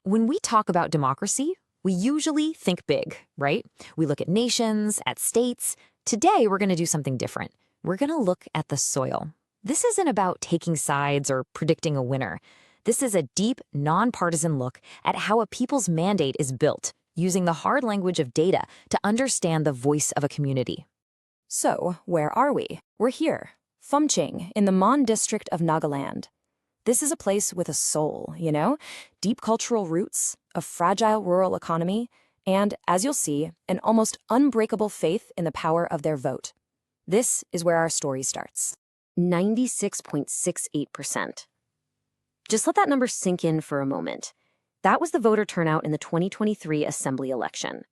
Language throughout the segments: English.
When we talk about democracy, we usually think big, right? We look at nations, at states. Today, we're going to do something different. We're going to look at the soil. This isn't about taking sides or predicting a winner. This is a deep, nonpartisan look at how a people's mandate is built, using the hard language of data to understand the voice of a community. So, where are we? We're here, Phomching, in the Mon district of Nagaland. This is a place with a soul, deep cultural roots, a fragile rural economy, and, as you'll see, an almost unbreakable faith in the power of their vote. This is where our story starts. 96.68%. Just let that number sink in for a moment. That was the voter turnout in the 2023 Assembly election.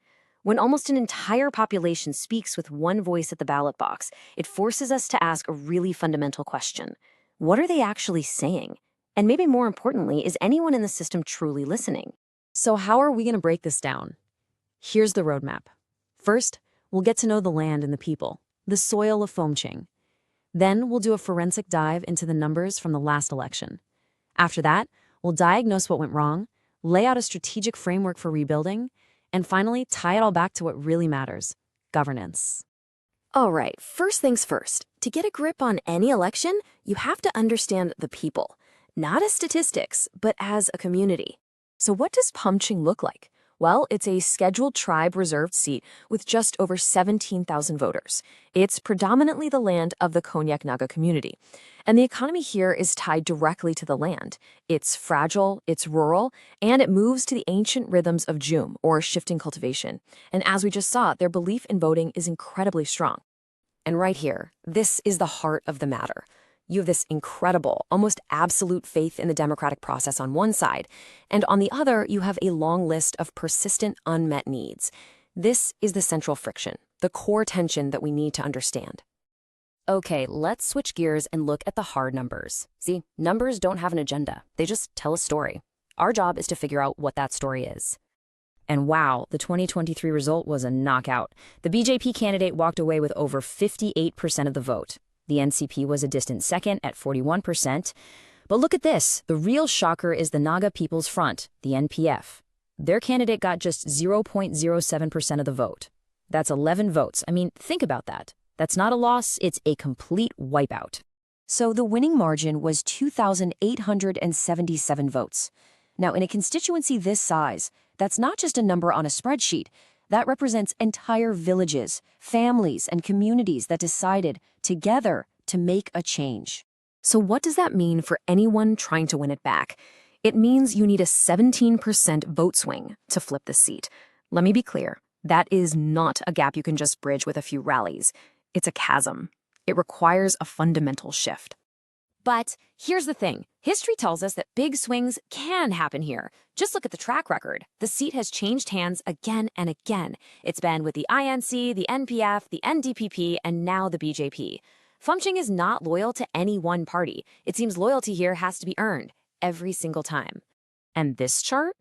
When almost an entire population speaks with one voice at the ballot box, it forces us to ask a really fundamental question. What are they actually saying? And maybe more importantly, is anyone in the system truly listening? So how are we going to break this down? Here's the roadmap. First, we'll get to know the land and the people, the soil of Phomching. Then we'll do a forensic dive into the numbers from the last election. After that, we'll diagnose what went wrong, lay out a strategic framework for rebuilding, and finally tie it all back to what really matters: governance. All right, first things first. To get a grip on any election, you have to understand the people, not as statistics, but as a community. So what does Phomching look like? Well, it's a scheduled tribe reserved seat with just over 17,000 voters. It's predominantly the land of the Konyak Naga community. And the economy here is tied directly to the land. It's fragile, it's rural, and it moves to the ancient rhythms of Jum, or shifting cultivation. And as we just saw, their belief in voting is incredibly strong. And right here, this is the heart of the matter. You have this incredible, almost absolute faith in the democratic process on one side, and on the other, you have a long list of persistent unmet needs. This is the central friction, the core tension that we need to understand. Okay, let's switch gears and look at the hard numbers. See, numbers don't have an agenda. They just tell a story. Our job is to figure out what that story is. And wow, the 2023 result was a knockout. The BJP candidate walked away with over 58% of the vote. The NCP was a distant second at 41%. But look at this. The real shocker is the Naga People's Front, the NPF. Their candidate got just 0.07% of the vote. That's 11 votes. I mean, think about that. That's not a loss, it's a complete wipeout. So the winning margin was 2,877 votes. Now, in a constituency this size, that's not just a number on a spreadsheet. That represents entire villages, families, and communities that decided together to make a change. So what does that mean for anyone trying to win it back? It means you need a 17% vote swing to flip the seat. Let me be clear, that is not a gap you can just bridge with a few rallies. It's a chasm. It requires a fundamental shift. But here's the thing. History tells us that big swings can happen here. Just look at the track record. The seat has changed hands again and again. It's been with the INC, the NPF, the NDPP, and now the BJP. Phomching is not loyal to any one party. It seems loyalty here has to be earned every single time. And this chart?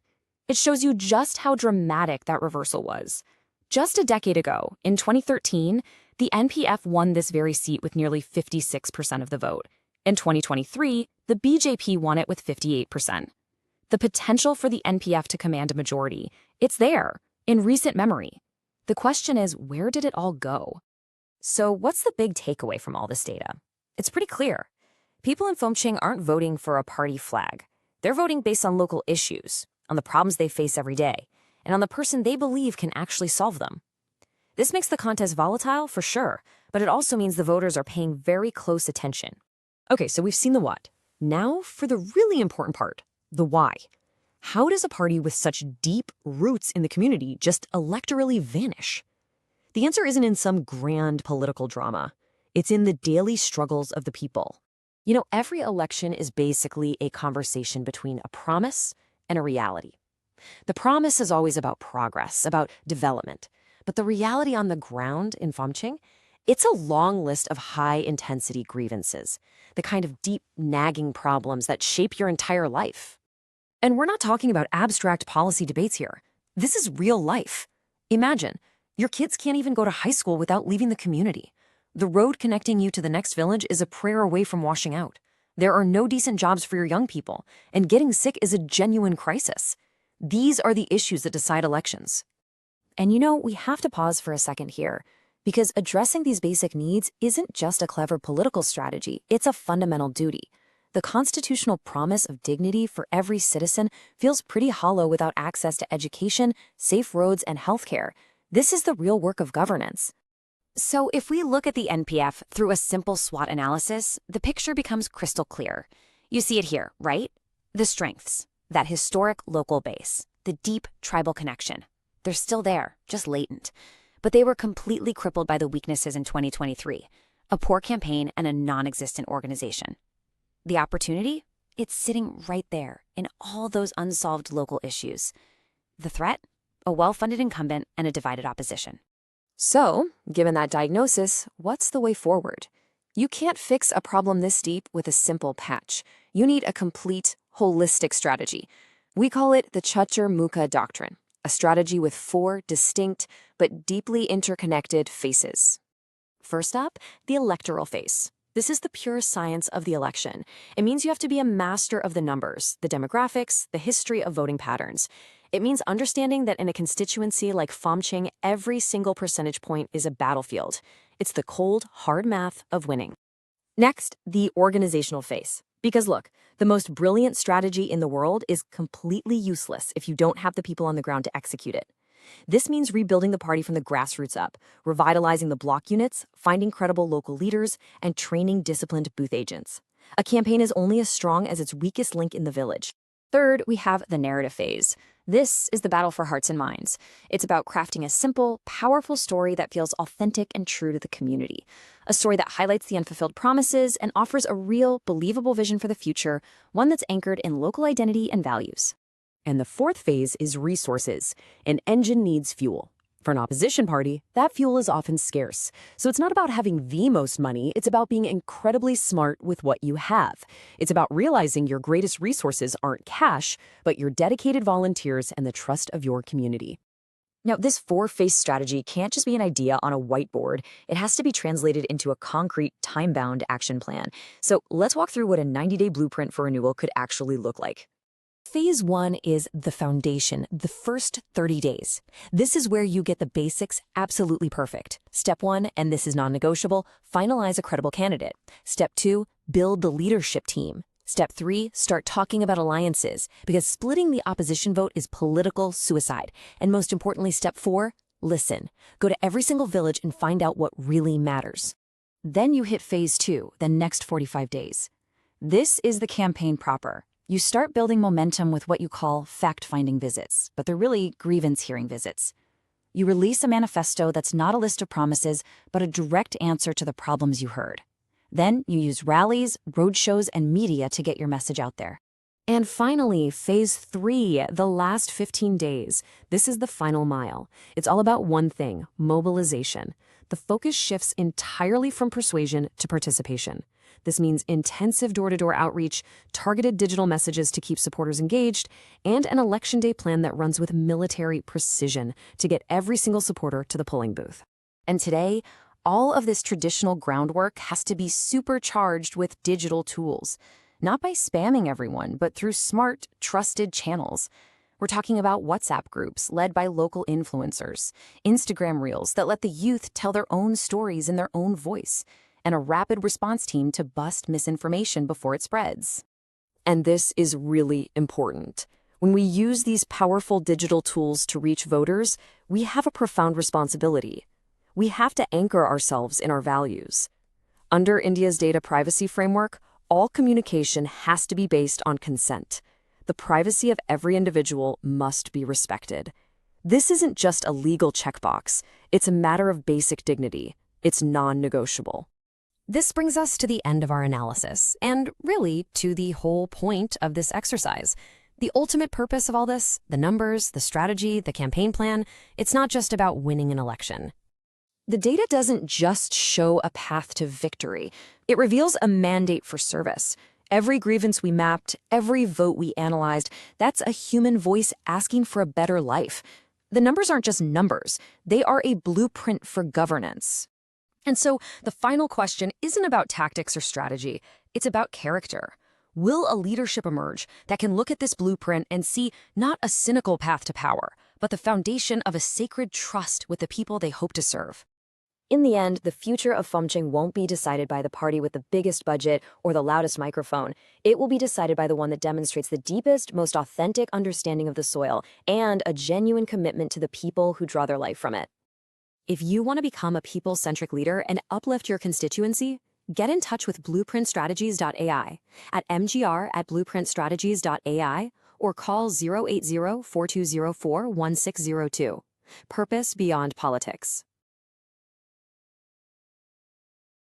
It shows you just how dramatic that reversal was. Just a decade ago, in 2013, the NPF won this very seat with nearly 56% of the vote. In 2023, the BJP won it with 58%. The potential for the NPF to command a majority, it's there, in recent memory. The question is, where did it all go? So what's the big takeaway from all this data? It's pretty clear. People in Phomching aren't voting for a party flag. They're voting based on local issues, on the problems they face every day, and on the person they believe can actually solve them. This makes the contest volatile, for sure, but it also means the voters are paying very close attention. Okay, so we've seen the what. Now for the really important part, the why. How does a party with such deep roots in the community just electorally vanish? The answer isn't in some grand political drama. It's in the daily struggles of the people. Every election is basically a conversation between a promise and a reality. The promise is always about progress, about development. But the reality on the ground in Phomching, it's a long list of high-intensity grievances, the kind of deep, nagging problems that shape your entire life. And we're not talking about abstract policy debates here. This is real life. Imagine, your kids can't even go to high school without leaving the community. The road connecting you to the next village is a prayer away from washing out. There are no decent jobs for your young people, and getting sick is a genuine crisis. These are the issues that decide elections. And we have to pause for a second here, because addressing these basic needs isn't just a clever political strategy, it's a fundamental duty. The constitutional promise of dignity for every citizen feels pretty hollow without access to education, safe roads, and healthcare. This is the real work of governance. So if we look at the NPF through a simple SWOT analysis, the picture becomes crystal clear. You see it here, right? The strengths, that historic local base, the deep tribal connection. They're still there, just latent. But they were completely crippled by the weaknesses in 2023, a poor campaign and a non-existent organization. The opportunity? It's sitting right there in all those unsolved local issues. The threat? A well-funded incumbent and a divided opposition. So, given that diagnosis, what's the way forward? You can't fix a problem this deep with a simple patch. You need a complete, holistic strategy. We call it the Chaturmukha Doctrine, a strategy with 4 distinct but deeply interconnected phases. First up, the electoral phase. This is the pure science of the election. It means you have to be a master of the numbers, the demographics, the history of voting patterns. It means understanding that in a constituency like Phomching, every single percentage point is a battlefield. It's the cold, hard math of winning. Next, the organizational phase. Because look, the most brilliant strategy in the world is completely useless if you don't have the people on the ground to execute it. This means rebuilding the party from the grassroots up, revitalizing the block units, finding credible local leaders, and training disciplined booth agents. A campaign is only as strong as its weakest link in the village. Third, we have the narrative phase. This is the battle for hearts and minds. It's about crafting a simple, powerful story that feels authentic and true to the community. A story that highlights the unfulfilled promises and offers a real, believable vision for the future, one that's anchored in local identity and values. And the fourth phase is resources. An engine needs fuel. For an opposition party, that fuel is often scarce. So it's not about having the most money, it's about being incredibly smart with what you have. It's about realizing your greatest resources aren't cash, but your dedicated volunteers and the trust of your community. Now, this 4-phase strategy can't just be an idea on a whiteboard. It has to be translated into a concrete, time-bound action plan. So let's walk through what a 90-day blueprint for renewal could actually look like. Phase 1 is the foundation, the first 30 days. This is where you get the basics absolutely perfect. Step 1, and this is non-negotiable, finalize a credible candidate. Step 2, build the leadership team. Step 3, start talking about alliances, because splitting the opposition vote is political suicide. And most importantly, step 4, listen. Go to every single village and find out what really matters. Then you hit phase 2, the next 45 days. This is the campaign proper. You start building momentum with what you call fact-finding visits, but they're really grievance-hearing visits. You release a manifesto that's not a list of promises, but a direct answer to the problems you heard. Then you use rallies, roadshows, and media to get your message out there. And finally, phase 3, the last 15 days. This is the final mile. It's all about one thing, mobilization. The focus shifts entirely from persuasion to participation. This means intensive door-to-door outreach, targeted digital messages to keep supporters engaged, and an election day plan that runs with military precision to get every single supporter to the polling booth. And today, all of this traditional groundwork has to be supercharged with digital tools, not by spamming everyone, but through smart, trusted channels. We're talking about WhatsApp groups led by local influencers, Instagram reels that let the youth tell their own stories in their own voice, and a rapid response team to bust misinformation before it spreads. And this is really important. When we use these powerful digital tools to reach voters, we have a profound responsibility. We have to anchor ourselves in our values. Under India's data privacy framework, all communication has to be based on consent. The privacy of every individual must be respected. This isn't just a legal checkbox. It's a matter of basic dignity. It's non-negotiable. This brings us to the end of our analysis, and really to the whole point of this exercise. The ultimate purpose of all this, the numbers, the strategy, the campaign plan, it's not just about winning an election. The data doesn't just show a path to victory. It reveals a mandate for service. Every grievance we mapped, every vote we analyzed, that's a human voice asking for a better life. The numbers aren't just numbers. They are a blueprint for governance. And so the final question isn't about tactics or strategy. It's about character. Will a leadership emerge that can look at this blueprint and see not a cynical path to power, but the foundation of a sacred trust with the people they hope to serve? In the end, the future of Phomching won't be decided by the party with the biggest budget or the loudest microphone. It will be decided by the one that demonstrates the deepest, most authentic understanding of the soil and a genuine commitment to the people who draw their life from it. If you want to become a people-centric leader and uplift your constituency, get in touch with blueprintstrategies.ai at mgr@blueprintstrategies.ai or call 080-4204-1602. Purpose beyond politics.